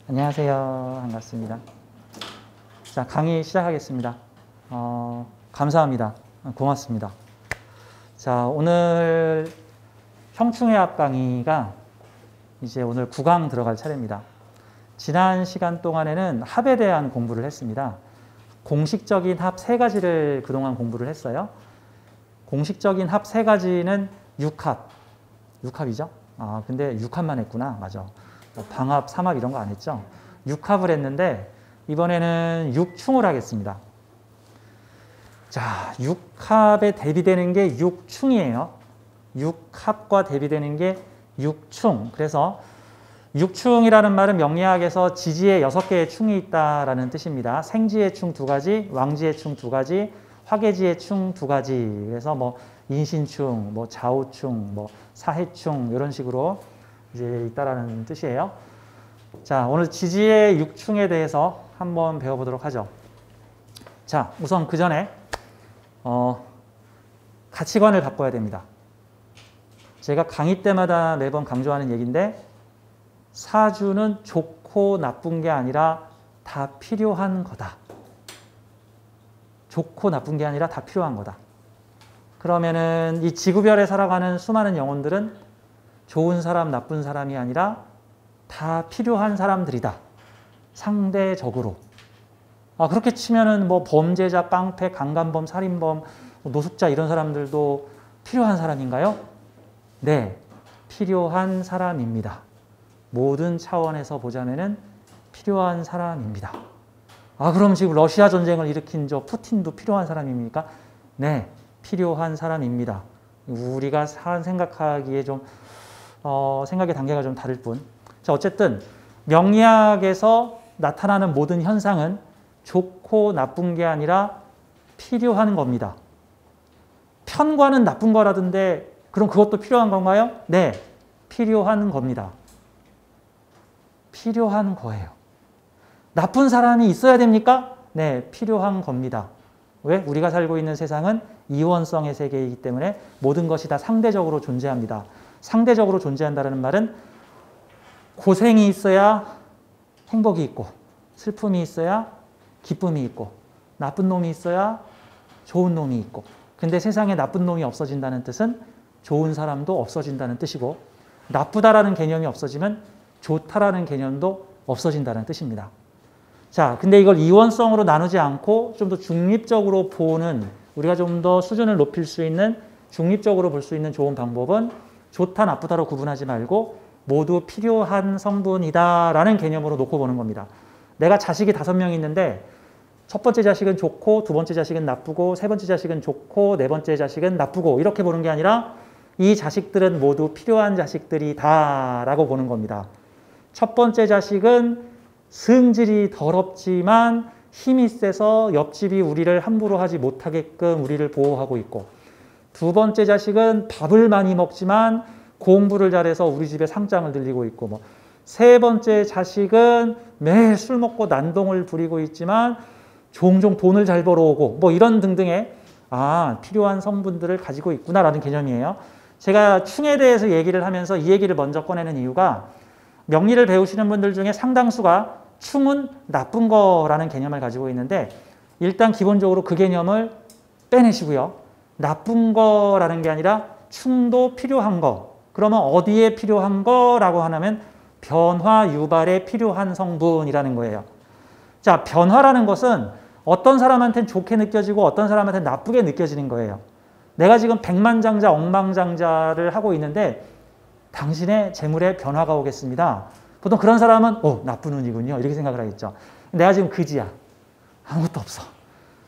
안녕하세요. 반갑습니다. 자, 강의 시작하겠습니다. 감사합니다. 고맙습니다. 자, 오늘 형충해학 강의가 이제 오늘 9강 들어갈 차례입니다. 지난 시간 동안에는 합에 대한 공부를 했습니다. 공식적인 합 3가지를 그동안 공부를 했어요. 공식적인 합 3가지는 6합. 6합이죠? 근데 6합만 했구나. 맞아. 방합, 삼합 이런 거 안 했죠? 6합을 했는데 이번에는 6충을 하겠습니다. 자, 6합에 대비되는 게 6충이에요. 6합과 대비되는 게 6충. 그래서 6충이라는 말은 명리학에서 지지에 6개의 충이 있다라는 뜻입니다. 생지의 충 2가지, 왕지의 충 2가지, 화계지의 충 2가지. 그래서 뭐 인신충, 뭐 좌우충, 뭐 사해충 이런 식으로 이제 있다라는 뜻이에요. 자, 오늘 지지의 6충에 대해서 한번 배워보도록 하죠. 자, 우선 그 전에 가치관을 바꿔야 됩니다. 제가 강의 때마다 매번 강조하는 얘기인데 사주는 좋고 나쁜 게 아니라 다 필요한 거다. 좋고 나쁜 게 아니라 다 필요한 거다. 그러면은 이 지구별에 살아가는 수많은 영혼들은 좋은 사람, 나쁜 사람이 아니라 다 필요한 사람들이다. 상대적으로. 그렇게 치면은 뭐 범죄자, 깡패, 강간범, 살인범, 노숙자 이런 사람들도 필요한 사람인가요? 네, 필요한 사람입니다. 모든 차원에서 보자면은 필요한 사람입니다. 그럼 지금 러시아 전쟁을 일으킨 저 푸틴도 필요한 사람입니까? 네, 필요한 사람입니다. 우리가 생각하기에 좀 생각의 단계가 좀 다를 뿐. 자, 어쨌든 명리학에서 나타나는 모든 현상은 좋고 나쁜 게 아니라 필요한 겁니다. 편과는 나쁜 거라던데 그럼 그것도 필요한 건가요? 네, 필요한 겁니다. 필요한 거예요. 나쁜 사람이 있어야 됩니까? 네, 필요한 겁니다. 왜? 우리가 살고 있는 세상은 이원성의 세계이기 때문에 모든 것이 다 상대적으로 존재합니다. 상대적으로 존재한다는 말은 고생이 있어야 행복이 있고 슬픔이 있어야 기쁨이 있고 나쁜 놈이 있어야 좋은 놈이 있고 근데 세상에 나쁜 놈이 없어진다는 뜻은 좋은 사람도 없어진다는 뜻이고 나쁘다라는 개념이 없어지면 좋다라는 개념도 없어진다는 뜻입니다. 자, 근데 이걸 이원성으로 나누지 않고 좀 더 중립적으로 보는 우리가 좀 더 수준을 높일 수 있는 중립적으로 볼 수 있는 좋은 방법은 좋다, 나쁘다로 구분하지 말고 모두 필요한 성분이다라는 개념으로 놓고 보는 겁니다. 내가 자식이 5명 있는데 첫 번째 자식은 좋고 두 번째 자식은 나쁘고 세 번째 자식은 좋고 네 번째 자식은 나쁘고 이렇게 보는 게 아니라 이 자식들은 모두 필요한 자식들이다라고 보는 겁니다. 첫 번째 자식은 성질이 더럽지만 힘이 세서 옆집이 우리를 함부로 하지 못하게끔 우리를 보호하고 있고 두 번째 자식은 밥을 많이 먹지만 공부를 잘해서 우리 집에 상장을 들리고 있고 뭐 세 번째 자식은 매일 술 먹고 난동을 부리고 있지만 종종 돈을 잘 벌어오고 뭐 이런 등등의 필요한 성분들을 가지고 있구나라는 개념이에요. 제가 충에 대해서 얘기를 하면서 이 얘기를 먼저 꺼내는 이유가 명리를 배우시는 분들 중에 상당수가 충은 나쁜 거라는 개념을 가지고 있는데 일단 기본적으로 그 개념을 빼내시고요. 나쁜 거라는 게 아니라 충도 필요한 거. 그러면 어디에 필요한 거라고 하면 변화 유발에 필요한 성분이라는 거예요. 자, 변화라는 것은 어떤 사람한테는 좋게 느껴지고 어떤 사람한테는 나쁘게 느껴지는 거예요. 내가 지금 백만장자, 억만장자를 하고 있는데 당신의 재물에 변화가 오겠습니다. 보통 그런 사람은 나쁜 운이군요. 이렇게 생각을 하겠죠. 내가 지금 그지야. 아무것도 없어.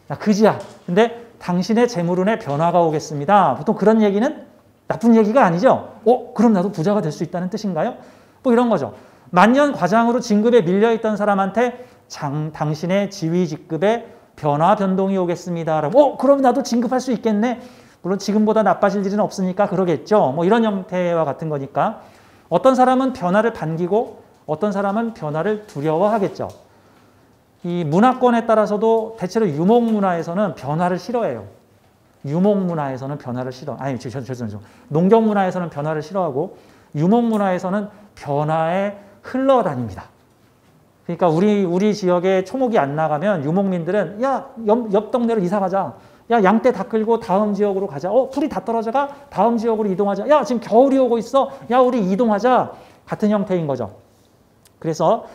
나 그지야. 근데 당신의 재물운에 변화가 오겠습니다. 보통 그런 얘기는 나쁜 얘기가 아니죠. 그럼 나도 부자가 될 수 있다는 뜻인가요? 뭐 이런 거죠. 만년 과장으로 진급에 밀려있던 사람한테 당신의 지위 직급에 변화 변동이 오겠습니다. 그럼 나도 진급할 수 있겠네. 물론 지금보다 나빠질 일은 없으니까 그러겠죠. 뭐 이런 형태와 같은 거니까 어떤 사람은 변화를 반기고 어떤 사람은 변화를 두려워하겠죠. 이 문화권에 따라서도 대체로 유목문화에서는 변화를 싫어해요. 유목문화에서는 변화를 싫어. 아니, 죄송해요. 농경문화에서는 변화를 싫어하고 유목문화에서는 변화에 흘러다닙니다. 그러니까 우리 지역에 초목이 안 나가면 유목민들은 야, 옆 동네로 이사 가자. 야, 양떼 다 끌고 다음 지역으로 가자. 풀이 다 떨어져가 다음 지역으로 이동하자. 야, 지금 겨울이 오고 있어. 야, 우리 이동하자. 같은 형태인 거죠. 그래서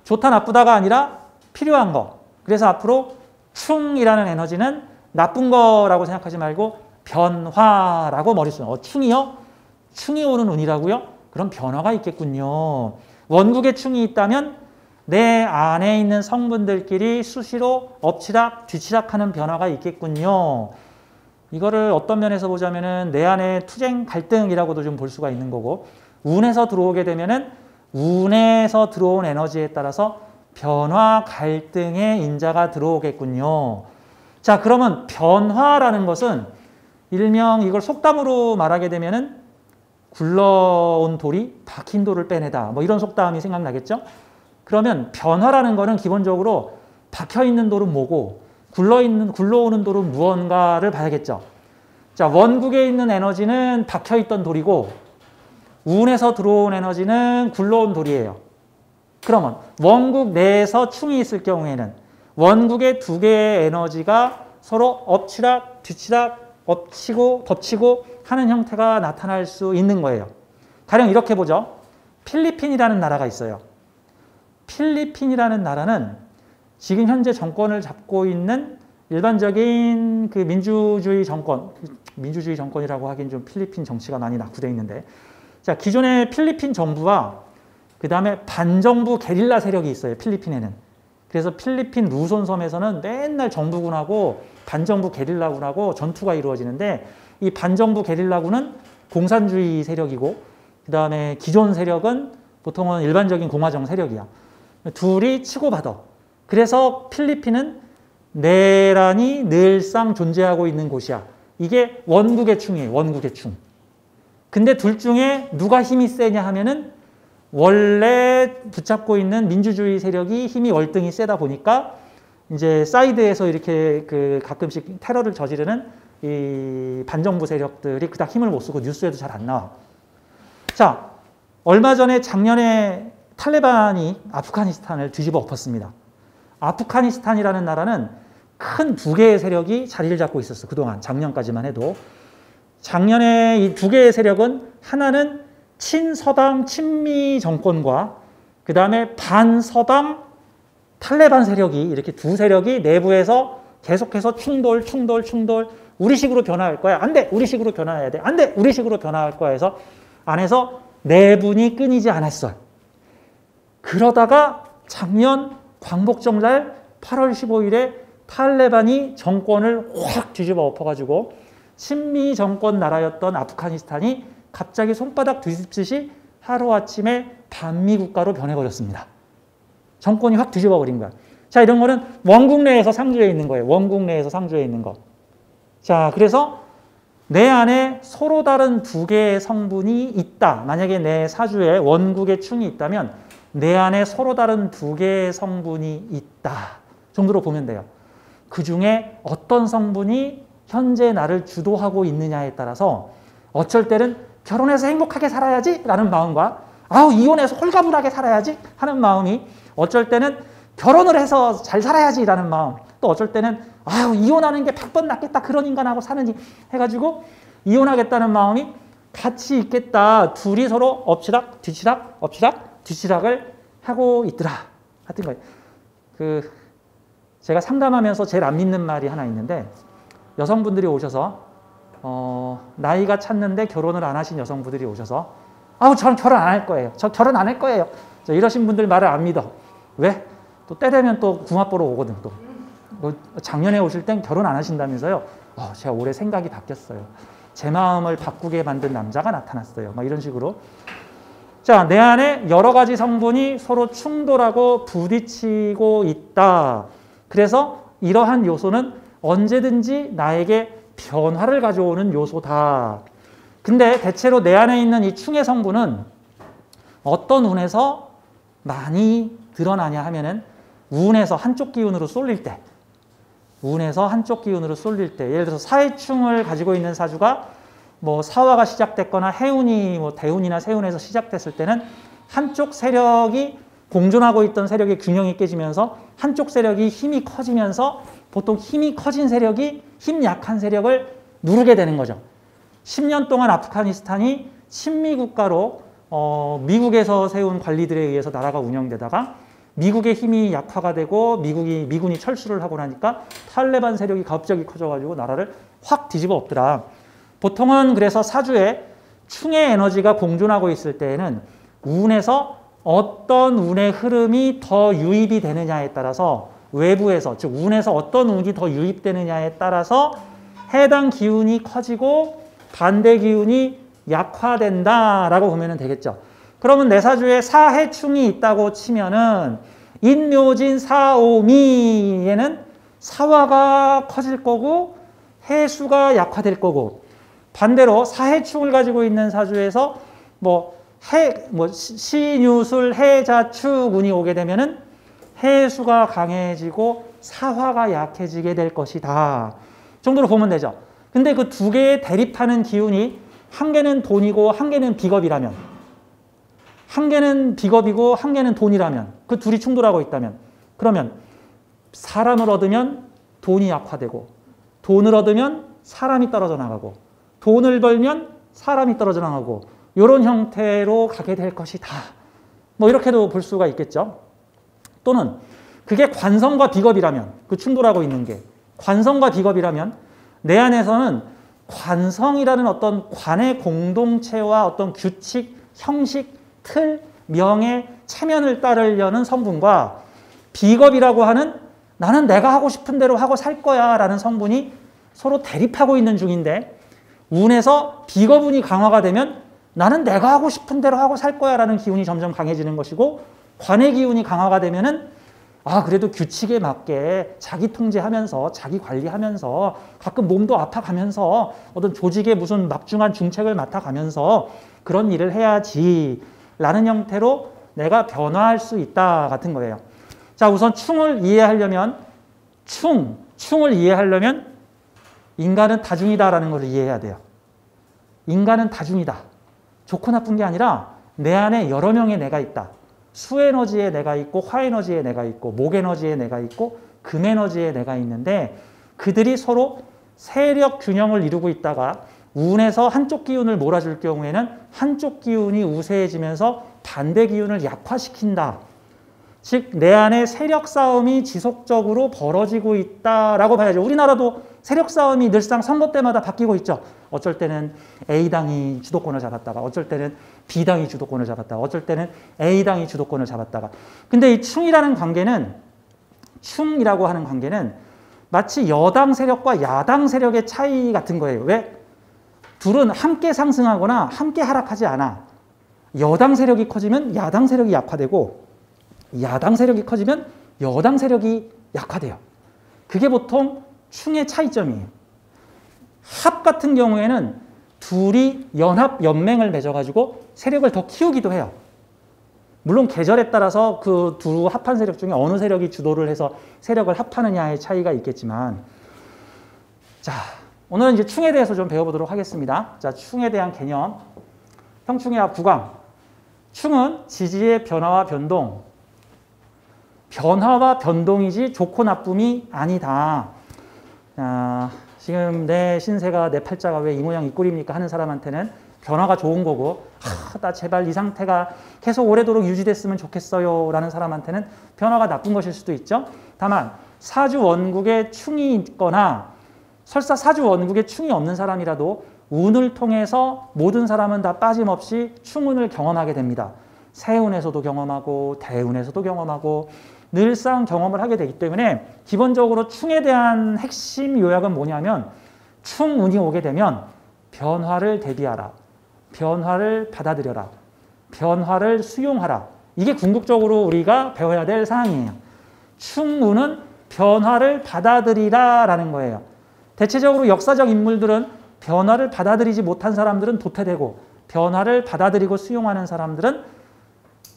좋다 나쁘다가 아니라 필요한 거. 그래서 앞으로 충이라는 에너지는 나쁜 거라고 생각하지 말고 변화라고 머릿속에. 충이요? 충이 오는 운이라고요? 그럼 변화가 있겠군요. 원국에 충이 있다면 내 안에 있는 성분들끼리 수시로 엎치락 뒤치락하는 변화가 있겠군요. 이거를 어떤 면에서 보자면은 내 안에 투쟁 갈등이라고도 좀 볼 수가 있는 거고, 운에서 들어오게 되면은 운에서 들어온 에너지에 따라서 변화 갈등의 인자가 들어오겠군요. 자, 그러면 변화라는 것은 일명 이걸 속담으로 말하게 되면은 굴러온 돌이 박힌 돌을 빼내다. 뭐 이런 속담이 생각나겠죠? 그러면 변화라는 거는 기본적으로 박혀있는 돌은 뭐고 굴러오는 돌은 무언가를 봐야겠죠. 자, 원국에 있는 에너지는 박혀있던 돌이고 운에서 들어온 에너지는 굴러온 돌이에요. 그러면 원국 내에서 충이 있을 경우에는 원국의 두 개의 에너지가 서로 엎치락 뒤치락 엎치고 덮치고 하는 형태가 나타날 수 있는 거예요. 가령 이렇게 보죠. 필리핀이라는 나라가 있어요. 필리핀이라는 나라는 지금 현재 정권을 잡고 있는 일반적인 그 민주주의 정권이라고 하긴 좀 필리핀 정치가 많이 낙후되어 있는데, 자, 기존의 필리핀 정부와 그 다음에 반정부 게릴라 세력이 있어요. 필리핀에는. 그래서 필리핀 루손 섬에서는 맨날 정부군하고 반정부 게릴라군하고 전투가 이루어지는데, 이 반정부 게릴라군은 공산주의 세력이고 그 다음에 기존 세력은 보통은 일반적인 공화정 세력이야. 둘이 치고받아. 그래서 필리핀은 내란이 늘상 존재하고 있는 곳이야. 이게 원국의 충이에요. 원국의 충. 근데 둘 중에 누가 힘이 세냐 하면은 원래 붙잡고 있는 민주주의 세력이 힘이 월등히 세다 보니까 이제 사이드에서 이렇게 그 가끔씩 테러를 저지르는 이 반정부 세력들이 그닥 힘을 못 쓰고 뉴스에도 잘 안 나와. 자, 얼마 전에 작년에 탈레반이 아프가니스탄을 뒤집어 엎었습니다. 아프가니스탄이라는 나라는 큰 두 개의 세력이 자리를 잡고 있었어. 그동안 작년까지만 해도. 작년에 이 두 개의 세력은 하나는 친서방 친미 정권과 그 다음에 반서방 탈레반 세력이 이렇게 두 세력이 내부에서 계속해서 충돌 우리식으로 변화할 거야. 안 돼. 우리식으로 변화해야 돼. 안 돼. 우리식으로 변화할 거야 해서 안에서 내분이 끊이지 않았어요. 그러다가 작년 광복절날 8월 15일에 탈레반이 정권을 확 뒤집어 엎어가지고 친미 정권 나라였던 아프가니스탄이 갑자기 손바닥 뒤집듯이 하루아침에 반미 국가로 변해버렸습니다. 정권이 확 뒤집어 버린 거야. 자, 이런 거는 원국 내에서 상주해 있는 거예요. 원국 내에서 상주해 있는 거. 자, 그래서 내 안에 서로 다른 두 개의 성분이 있다. 만약에 내 사주에 원국의 충이 있다면 내 안에 서로 다른 두 개의 성분이 있다 정도로 보면 돼요. 그 중에 어떤 성분이 현재 나를 주도하고 있느냐에 따라서 어쩔 때는 결혼해서 행복하게 살아야지 라는 마음과 이혼해서 홀가분하게 살아야지 하는 마음이, 어쩔 때는 결혼을 해서 잘 살아야지 라는 마음, 또 어쩔 때는 이혼하는 게 100번 낫겠다 그런 인간하고 사느니 해가지고 이혼하겠다는 마음이 같이 있겠다. 둘이 서로 엎치락 뒤치락 엎치락 뒤치락을 하고 있더라 같은 거예요. 제가 상담하면서 제일 안 믿는 말이 하나 있는데, 여성분들이 오셔서 나이가 찼는데 결혼을 안 하신 여성분들이 오셔서 저는 결혼 안 할 거예요. 저 결혼 안 할 거예요. 이러신 분들 말을 안 믿어. 왜? 또 때 되면 또 궁합 보러 오거든. 또 작년에 오실 땐 결혼 안 하신다면서요. 제가 올해 생각이 바뀌었어요. 제 마음을 바꾸게 만든 남자가 나타났어요. 막 이런 식으로. 자, 내 안에 여러 가지 성분이 서로 충돌하고 부딪히고 있다. 그래서 이러한 요소는 언제든지 나에게 변화를 가져오는 요소다. 근데 대체로 내 안에 있는 이 충의 성분은 어떤 운에서 많이 드러나냐 하면은 운에서 한쪽 기운으로 쏠릴 때, 운에서 한쪽 기운으로 쏠릴 때, 예를 들어서 사해충을 가지고 있는 사주가 뭐 사화가 시작됐거나 해운이 뭐 대운이나 세운에서 시작됐을 때는 한쪽 세력이 공존하고 있던 세력의 균형이 깨지면서 한쪽 세력이 힘이 커지면서 보통 힘이 커진 세력이 힘 약한 세력을 누르게 되는 거죠. 10년 동안 아프가니스탄이 친미 국가로 미국에서 세운 관리들에 의해서 나라가 운영되다가 미국의 힘이 약화가 되고 미군이 철수를 하고 나니까 탈레반 세력이 갑자기 커져가지고 나라를 확 뒤집어 엎더라. 보통은 그래서 사주에 충의 에너지가 공존하고 있을 때에는 운에서 어떤 운의 흐름이 더 유입이 되느냐에 따라서 외부에서, 즉 운에서 어떤 운이 더 유입되느냐에 따라서 해당 기운이 커지고 반대 기운이 약화된다라고 보면 되겠죠. 그러면 내 사주에 사해충이 있다고 치면은 인묘진 사오미에는 사화가 커질 거고 해수가 약화될 거고, 반대로 사해충을 가지고 있는 사주에서 시뉴술 해자축 운이 오게 되면은 해수가 강해지고 사화가 약해지게 될 것이다 정도로 보면 되죠. 근데 그 두 개의 대립하는 기운이 한 개는 돈이고 한 개는 비겁이라면, 한 개는 비겁이고 한 개는 돈이라면, 그 둘이 충돌하고 있다면, 그러면 사람을 얻으면 돈이 약화되고, 돈을 얻으면 사람이 떨어져 나가고, 돈을 벌면 사람이 떨어져 나가고, 이런 형태로 가게 될 것이다. 뭐 이렇게도 볼 수가 있겠죠. 또는 그게 관성과 비겁이라면, 그 충돌하고 있는 게 관성과 비겁이라면 내 안에서는 관성이라는 어떤 관의 공동체와 어떤 규칙, 형식, 틀, 명예, 체면을 따르려는 성분과 비겁이라고 하는 나는 내가 하고 싶은 대로 하고 살 거야 라는 성분이 서로 대립하고 있는 중인데, 운에서 비겁운이 강화가 되면 나는 내가 하고 싶은 대로 하고 살 거야 라는 기운이 점점 강해지는 것이고, 관의 기운이 강화가 되면은 그래도 규칙에 맞게 자기 통제하면서 자기 관리하면서 가끔 몸도 아파가면서 어떤 조직의 무슨 막중한 중책을 맡아가면서 그런 일을 해야지 라는 형태로 내가 변화할 수 있다 같은 거예요. 자, 우선 충을 이해하려면 충을 이해하려면 인간은 다중이다라는 것을 이해해야 돼요. 인간은 다중이다. 좋고 나쁜 게 아니라 내 안에 여러 명의 내가 있다. 수에너지에 내가 있고, 화에너지에 내가 있고, 목에너지에 내가 있고, 금에너지에 내가 있는데 그들이 서로 세력 균형을 이루고 있다가 운에서 한쪽 기운을 몰아줄 경우에는 한쪽 기운이 우세해지면서 반대 기운을 약화시킨다. 즉 내 안에 세력 싸움이 지속적으로 벌어지고 있다라고 봐야죠. 우리나라도 세력 싸움이 늘상 선거 때마다 바뀌고 있죠. 어쩔 때는 A당이 주도권을 잡았다가, 어쩔 때는 B당이 주도권을 잡았다가, 어쩔 때는 A당이 주도권을 잡았다가. 근데 이 충이라고 하는 관계는 마치 여당 세력과 야당 세력의 차이 같은 거예요. 왜? 둘은 함께 상승하거나 함께 하락하지 않아. 여당 세력이 커지면 야당 세력이 약화되고, 야당 세력이 커지면 여당 세력이 약화돼요. 그게 보통 충의 차이점이에요. 합 같은 경우에는 둘이 연맹을 맺어가지고 세력을 더 키우기도 해요. 물론 계절에 따라서 그 두 합한 세력 중에 어느 세력이 주도를 해서 세력을 합하느냐의 차이가 있겠지만, 자, 오늘은 이제 충에 대해서 좀 배워보도록 하겠습니다. 자, 충에 대한 개념. 평충의 합 9강. 충은 지지의 변화와 변동. 변화와 변동이지 좋고 나쁨이 아니다. 지금 내 신세가, 내 팔자가 왜 이 모양 이 꼴입니까 하는 사람한테는 변화가 좋은 거고, 나 제발 이 상태가 계속 오래도록 유지됐으면 좋겠어요 라는 사람한테는 변화가 나쁜 것일 수도 있죠. 다만 사주 원국에 충이 있거나, 설사 사주 원국에 충이 없는 사람이라도 운을 통해서 모든 사람은 다 빠짐없이 충운을 경험하게 됩니다. 세운에서도 경험하고 대운에서도 경험하고 늘상 경험을 하게 되기 때문에 기본적으로 충에 대한 핵심 요약은 뭐냐면, 충운이 오게 되면 변화를 대비하라, 변화를 받아들여라, 변화를 수용하라. 이게 궁극적으로 우리가 배워야 될 사항이에요. 충운은 변화를 받아들이라 라는 거예요. 대체적으로 역사적 인물들은 변화를 받아들이지 못한 사람들은 도태되고, 변화를 받아들이고 수용하는 사람들은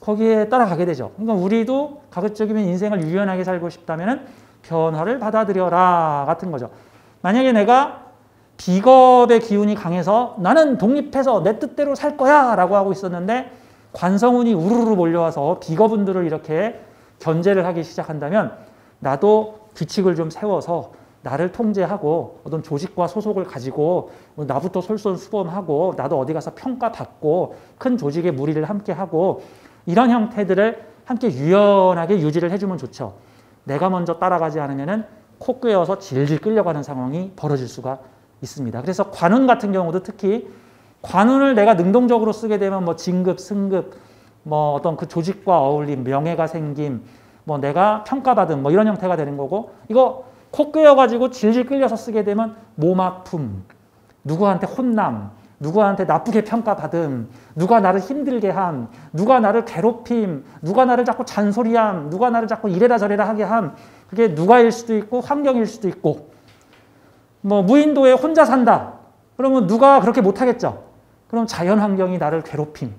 거기에 따라가게 되죠. 그러니까 우리도 가급적이면 인생을 유연하게 살고 싶다면 변화를 받아들여라 같은 거죠. 만약에 내가 비겁의 기운이 강해서 나는 독립해서 내 뜻대로 살 거야 라고 하고 있었는데 관성운이 우르르 몰려와서 비겁운들을 이렇게 견제를 하기 시작한다면 나도 규칙을 좀 세워서 나를 통제하고 어떤 조직과 소속을 가지고 나부터 솔선수범하고 나도 어디 가서 평가받고 큰 조직의 무리를 함께 하고 이런 형태들을 함께 유연하게 유지를 해주면 좋죠. 내가 먼저 따라가지 않으면 코 꿰어서 질질 끌려가는 상황이 벌어질 수가 있습니다. 그래서 관운 같은 경우도 특히 관운을 내가 능동적으로 쓰게 되면 뭐 진급, 승급, 뭐 어떤 그 조직과 어울림, 명예가 생김, 뭐 내가 평가받음, 뭐 이런 형태가 되는 거고 이거 코 꿰어가지고 질질 끌려서 쓰게 되면 몸 아픔, 누구한테 혼남, 누구한테 나쁘게 평가받음, 누가 나를 힘들게 함, 누가 나를 괴롭힘, 누가 나를 자꾸 잔소리함, 누가 나를 자꾸 이래라 저래라 하게 함. 그게 누가일 수도 있고 환경일 수도 있고 뭐 무인도에 혼자 산다. 그러면 누가 그렇게 못하겠죠. 그럼 자연 환경이 나를 괴롭힘.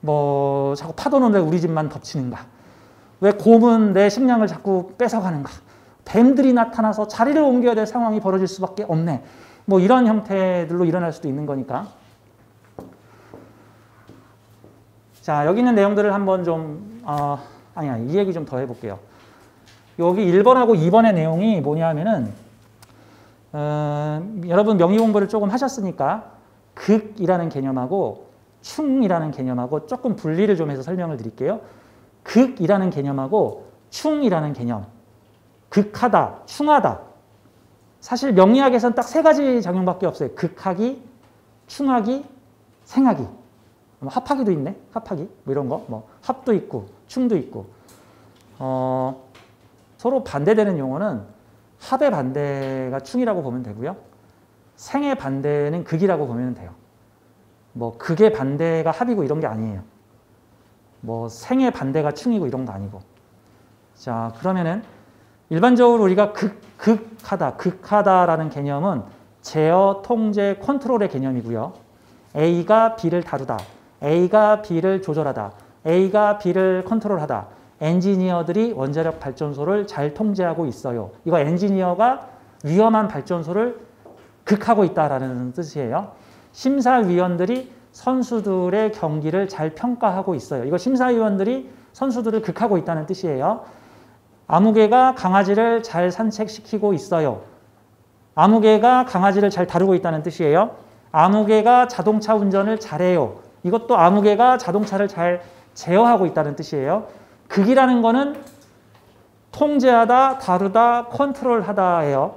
뭐 자꾸 파도는 왜 우리 집만 덮치는가. 왜 곰은 내 식량을 자꾸 뺏어가는가. 뱀들이 나타나서 자리를 옮겨야 될 상황이 벌어질 수밖에 없네. 뭐 이런 형태들로 일어날 수도 있는 거니까. 자, 여기 있는 내용들을 한번 좀 이 얘기 좀 더 해볼게요. 여기 1번하고 2번의 내용이 뭐냐 하면은 여러분 명리 공부를 조금 하셨으니까 극이라는 개념하고 충이라는 개념하고 조금 분리를 좀 해서 설명을 드릴게요. 극이라는 개념하고 충이라는 개념. 극하다, 충하다. 사실 명리학에서는 딱 세 가지 작용밖에 없어요. 극하기, 충하기, 생하기. 합하기도 있네. 합하기. 뭐 이런 거. 뭐 합도 있고 충도 있고. 서로 반대되는 용어는 합의 반대가 충이라고 보면 되고요. 생의 반대는 극이라고 보면 돼요. 뭐 극의 반대가 합이고 이런 게 아니에요. 뭐 생의 반대가 충이고 이런 거 아니고. 자, 그러면은 일반적으로 우리가 극하다라는 개념은 제어, 통제, 컨트롤의 개념이고요. A가 B를 다루다, A가 B를 조절하다, A가 B를 컨트롤하다. 엔지니어들이 원자력 발전소를 잘 통제하고 있어요. 이거 엔지니어가 위험한 발전소를 극하고 있다라는 뜻이에요. 심사위원들이 선수들의 경기를 잘 평가하고 있어요. 이거 심사위원들이 선수들을 극하고 있다는 뜻이에요. 아무개가 강아지를 잘 산책시키고 있어요. 아무개가 강아지를 잘 다루고 있다는 뜻이에요. 아무개가 자동차 운전을 잘해요. 이것도 아무개가 자동차를 잘 제어하고 있다는 뜻이에요. 극이라는 거는 통제하다, 다루다, 컨트롤하다예요.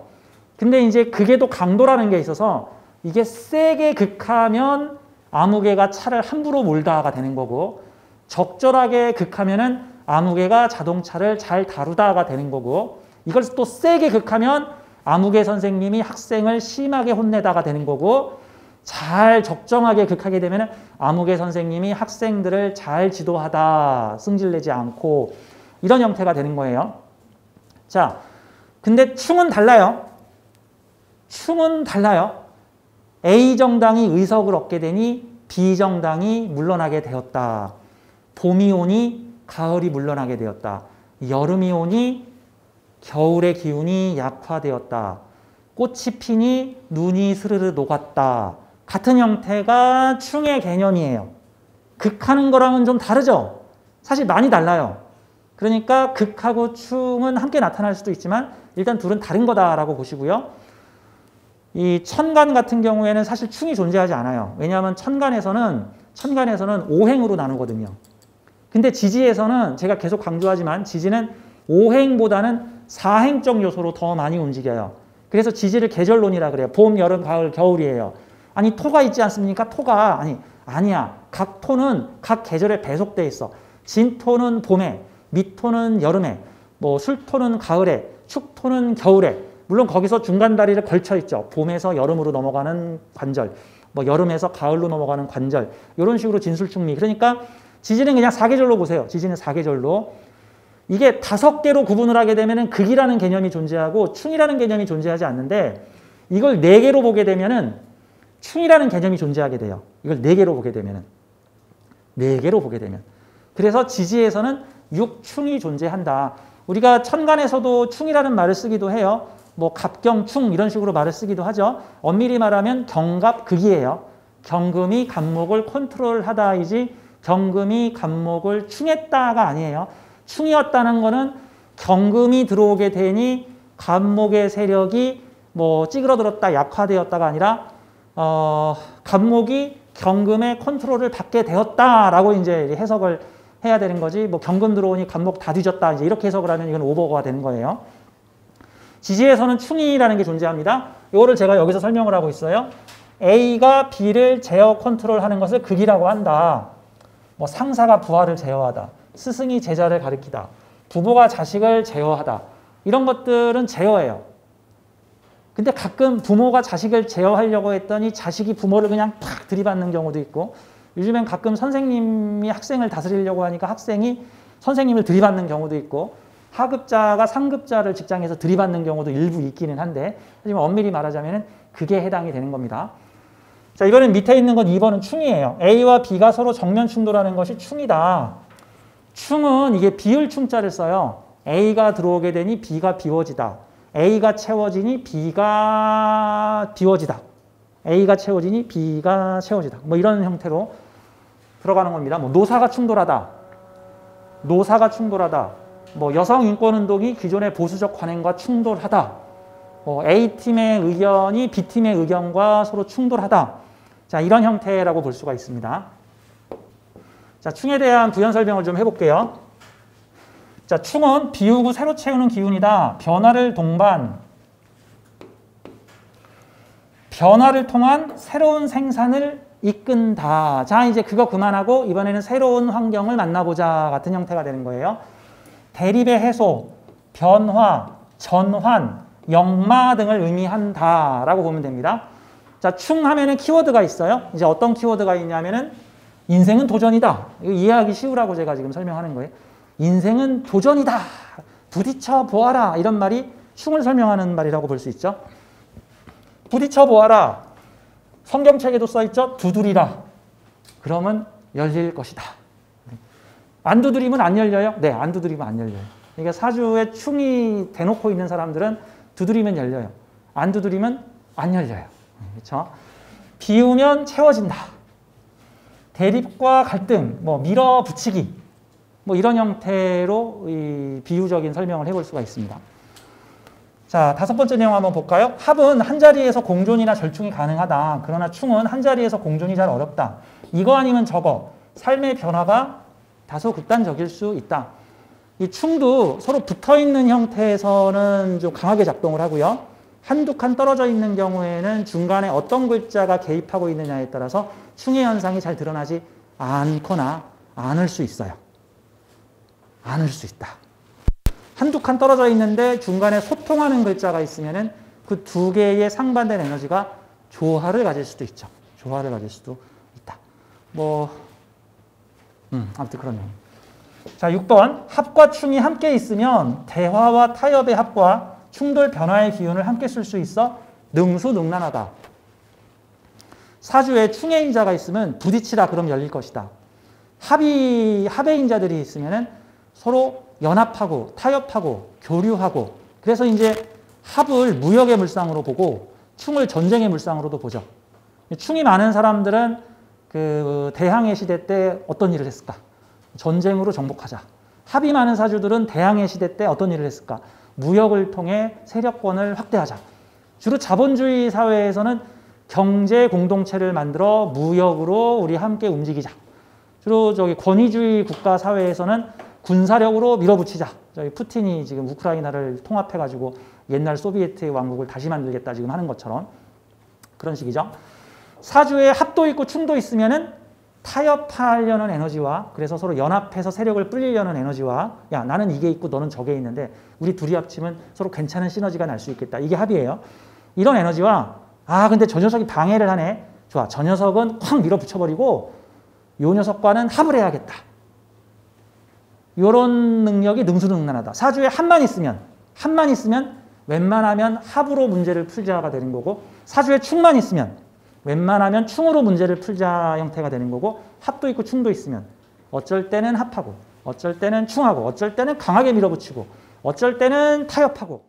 근데 이제 극에도 강도라는 게 있어서 이게 세게 극하면 아무개가 차를 함부로 몰다가 되는 거고 적절하게 극하면은 아무개가 자동차를 잘 다루다가 되는 거고 이걸 또 세게 극하면 아무개 선생님이 학생을 심하게 혼내다가 되는 거고 잘 적정하게 극하게 되면 아무개 선생님이 학생들을 잘 지도하다, 승질내지 않고 이런 형태가 되는 거예요. 자, 근데 충은 달라요. 충은 달라요. A정당이 의석을 얻게 되니 B정당이 물러나게 되었다. 봄이 오니 가을이 물러나게 되었다. 여름이 오니 겨울의 기운이 약화되었다. 꽃이 피니 눈이 스르르 녹았다. 같은 형태가 충의 개념이에요. 극하는 거랑은 좀 다르죠? 사실 많이 달라요. 그러니까 극하고 충은 함께 나타날 수도 있지만 일단 둘은 다른 거다라고 보시고요. 이 천간 같은 경우에는 사실 충이 존재하지 않아요. 왜냐하면 천간에서는 오행으로 나누거든요. 근데 지지에서는 제가 계속 강조하지만 지지는 오행보다는 사행적 요소로 더 많이 움직여요. 그래서 지지를 계절론이라 그래요. 봄, 여름, 가을, 겨울이에요. 아니 토가 있지 않습니까? 토가 아니야. 각 토는 각 계절에 배속돼 있어. 진토는 봄에, 미토는 여름에, 뭐 술토는 가을에, 축토는 겨울에. 물론 거기서 중간 다리를 걸쳐 있죠. 봄에서 여름으로 넘어가는 관절, 뭐 여름에서 가을로 넘어가는 관절. 이런 식으로 진술충미. 그러니까 지지는 그냥 사계절로 보세요. 지지는 사계절로. 이게 5개로 구분을 하게 되면은 극이라는 개념이 존재하고 충이라는 개념이 존재하지 않는데 이걸 4개로 보게 되면은 충이라는 개념이 존재하게 돼요. 이걸 4개로 보게 되면은. 4개로 보게 되면. 그래서 지지에서는 육충이 존재한다. 우리가 천간에서도 충이라는 말을 쓰기도 해요. 뭐 갑경충 이런 식으로 말을 쓰기도 하죠. 엄밀히 말하면 경갑극이에요. 경금이 간목을 컨트롤하다이지 경금이 간목을 충했다가 아니에요. 충이었다는 거는 경금이 들어오게 되니 간목의 세력이 뭐 찌그러들었다 약화되었다가 아니라 간목이 경금의 컨트롤을 받게 되었다라고 이제 해석을 해야 되는 거지. 뭐 경금 들어오니 간목 다 뒤졌다 이제 이렇게 해석을 하면 이건 오버가 되는 거예요. 지지에서는 충이라는 게 존재합니다. 이거를 제가 여기서 설명을 하고 있어요. A가 B를 제어 컨트롤하는 것을 극이라고 한다. 뭐 상사가 부하를 제어하다. 스승이 제자를 가리키다. 부모가 자식을 제어하다. 이런 것들은 제어예요. 근데 가끔 부모가 자식을 제어하려고 했더니 자식이 부모를 그냥 팍 들이받는 경우도 있고 요즘엔 가끔 선생님이 학생을 다스리려고 하니까 학생이 선생님을 들이받는 경우도 있고 하급자가 상급자를 직장에서 들이받는 경우도 일부 있기는 한데 하지만 엄밀히 말하자면 그게 해당이 되는 겁니다. 자, 이거는 밑에 있는 건 2번은 충이에요. A와 B가 서로 정면 충돌하는 것이 충이다. 충은 이게 비을 충자를 써요. A가 들어오게 되니 B가 비워지다. A가 채워지니 B가 비워지다. A가 채워지니 B가 채워지다. 뭐 이런 형태로 들어가는 겁니다. 뭐 노사가 충돌하다. 노사가 충돌하다. 뭐 여성인권운동이 기존의 보수적 관행과 충돌하다. A팀의 의견이 B팀의 의견과 서로 충돌하다. 자, 이런 형태라고 볼 수가 있습니다. 자, 충에 대한 부연 설명을 좀 해볼게요. 자, 충은 비우고 새로 채우는 기운이다. 변화를 동반. 변화를 통한 새로운 생산을 이끈다. 자, 이제 그거 그만하고 이번에는 새로운 환경을 만나보자 같은 형태가 되는 거예요. 대립의 해소, 변화, 전환, 역마 등을 의미한다라고 보면 됩니다. 자, 충 하면은 키워드가 있어요. 이제 어떤 키워드가 있냐면은 인생은 도전이다. 이거 이해하기 쉬우라고 제가 지금 설명하는 거예요. 인생은 도전이다. 부딪혀 보아라. 이런 말이 충을 설명하는 말이라고 볼 수 있죠. 부딪혀 보아라. 성경책에도 써있죠. 두드리라. 그러면 열릴 것이다. 안 두드리면 안 열려요? 네, 안 두드리면 안 열려요. 그러니까 사주에 충이 대놓고 있는 사람들은 두드리면 열려요. 안 두드리면 안 열려요. 그렇죠? 비우면 채워진다. 대립과 갈등, 뭐 밀어붙이기, 뭐 이런 형태로 이 비유적인 설명을 해볼 수가 있습니다. 자, 5번째 내용 한번 볼까요? 합은 한 자리에서 공존이나 절충이 가능하다. 그러나 충은 한 자리에서 공존이 잘 어렵다. 이거 아니면 저거. 삶의 변화가 다소 극단적일 수 있다. 이 충도 서로 붙어있는 형태에서는 좀 강하게 작동을 하고요. 한두 칸 떨어져 있는 경우에는 중간에 어떤 글자가 개입하고 있느냐에 따라서 충의 현상이 잘 드러나지 않거나 않을 수 있어요. 않을 수 있다. 한두 칸 떨어져 있는데 중간에 소통하는 글자가 있으면은 그 두 개의 상반된 에너지가 조화를 가질 수도 있죠. 조화를 가질 수도 있다. 뭐, 아무튼 그런 내용. 자, 6번. 합과 충이 함께 있으면 대화와 타협의 합과 충돌 변화의 기운을 함께 쓸 수 있어 능수능란하다. 사주에 충의 인자가 있으면 부딪히라 그럼 열릴 것이다. 합의 인자들이 있으면은 서로 연합하고 타협하고 교류하고 그래서 이제 합을 무역의 물상으로 보고 충을 전쟁의 물상으로도 보죠. 충이 많은 사람들은 그 대항해 시대 때 어떤 일을 했을까? 전쟁으로 정복하자. 합이 많은 사주들은 대항해 시대 때 어떤 일을 했을까? 무역을 통해 세력권을 확대하자. 주로 자본주의 사회에서는 경제 공동체를 만들어 무역으로 우리 함께 움직이자. 주로 권위주의 국가 사회에서는 군사력으로 밀어붙이자. 저희 푸틴이 지금 우크라이나를 통합해가지고 옛날 소비에트 왕국을 다시 만들겠다 지금 하는 것처럼 그런 식이죠. 사주에 합도 있고 충도 있으면은 타협하려는 에너지와 그래서 서로 연합해서 세력을 불리려는 에너지와 야 나는 이게 있고 너는 저게 있는데 우리 둘이 합치면 서로 괜찮은 시너지가 날 수 있겠다. 이게 합이에요. 이런 에너지와 근데 저 녀석이 방해를 하네. 좋아. 저 녀석은 확 밀어붙여버리고 요 녀석과는 합을 해야겠다. 이런 능력이 능수능란하다. 사주에 합만 있으면 웬만하면 합으로 문제를 풀자가 되는 거고 사주에 충만 있으면 웬만하면 충으로 문제를 풀자 형태가 되는 거고 합도 있고 충도 있으면 어쩔 때는 합하고, 어쩔 때는 충하고, 어쩔 때는 강하게 밀어붙이고, 어쩔 때는 타협하고,